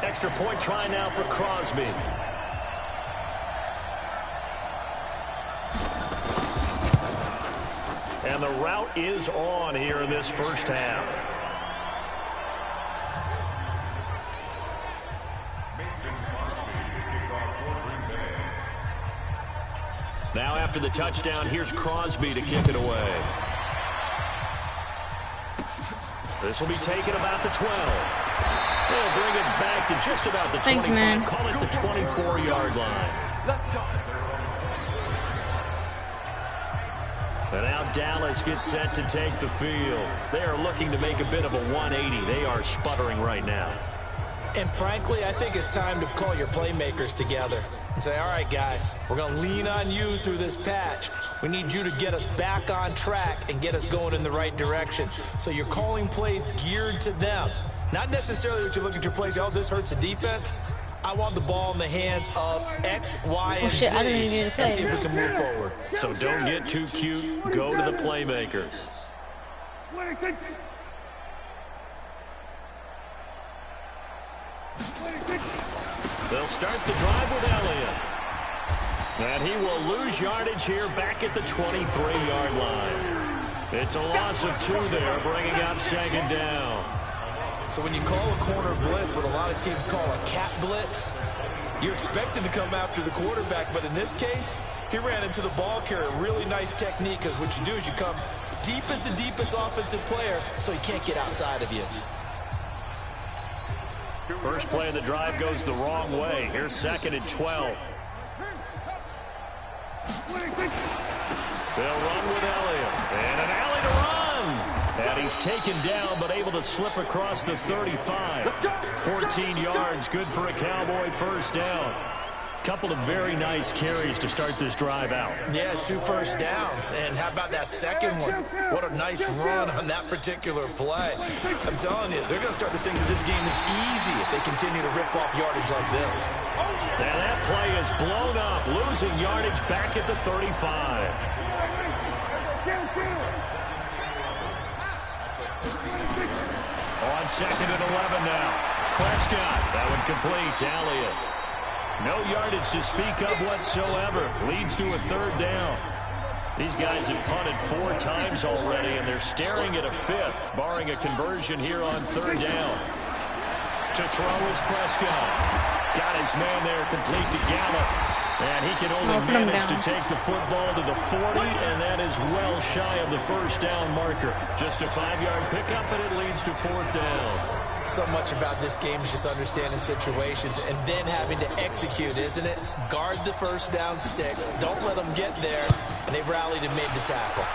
Extra point try now for Crosby. And the route is on here in this first half. Now after the touchdown, here's Crosby to kick it away. This will be taken about the 12. They'll bring it back to just about the 25. Man. Call it the 24-yard line. And now Dallas gets set to take the field. They are looking to make a bit of a 180. They are sputtering right now. And frankly, I think it's time to call your playmakers together and say, all right, guys, we're going to lean on you through this patch. We need you to get us back on track and get us going in the right direction. So you're calling plays geared to them. Not necessarily that you look at your plays, oh, this hurts the defense. I want the ball in the hands of X, Y, and Z, and see if we can move forward. So don't get too cute. Go to the playmakers. They'll start the drive with Elliott. And he will lose yardage here back at the 23-yard line. It's a loss of 2 there, bringing up second down. So when you call a corner blitz, what a lot of teams call a cat blitz, you're expected to come after the quarterback. But in this case, he ran into the ball carrier. Really nice technique, because what you do is you come deep as the deepest offensive player so he can't get outside of you. First play of the drive goes the wrong way. Here's second and 12. They'll run with Elliott. And an alley to run. And he's taken down, but able to slip across the 35. 14 yards, good for a Cowboy first down. Couple of very nice carries to start this drive out. Yeah, 2 first downs. And how about that second one? What a nice run on that particular play. I'm telling you, they're going to start to think that this game is easy if they continue to rip off yardage like this. Now that play is blown up, losing yardage back at the 35. On 2nd and 11 now. Prescott. That one complete to Elliott. No yardage to speak of whatsoever. Leads to a 3rd down. These guys have punted 4 times already, and they're staring at a 5th, barring a conversion here on 3rd down. To throw is Prescott. Got his man there, complete to Gallup. And he can only manage to take the football to the 40, and that is well shy of the 1st down marker. Just a 5-yard pickup, and it leads to 4th down. So much about this game is just understanding situations and then having to execute, isn't it? Guard the 1st down sticks. Don't let them get there. And they rallied and made the tackle.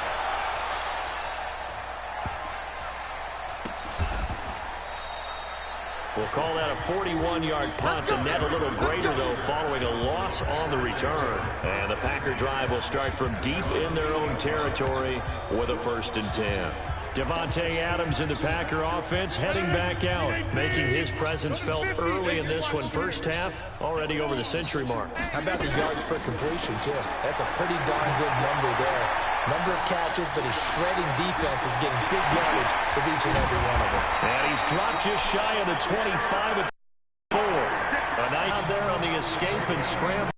We'll call that a 41-yard punt. The net a little greater, though, following a loss on the return. And the Packer drive will start from deep in their own territory with a 1st and 10. Devontae Adams in the Packer offense heading back out, making his presence felt early in this one. First half already over the century mark. How about the yards per completion, too? That's a pretty darn good number there. Number of catches, but his shredding defense is getting big yardage with each and every one of them. And he's dropped just shy of the 25 at 4. A night out there on the escape and scramble.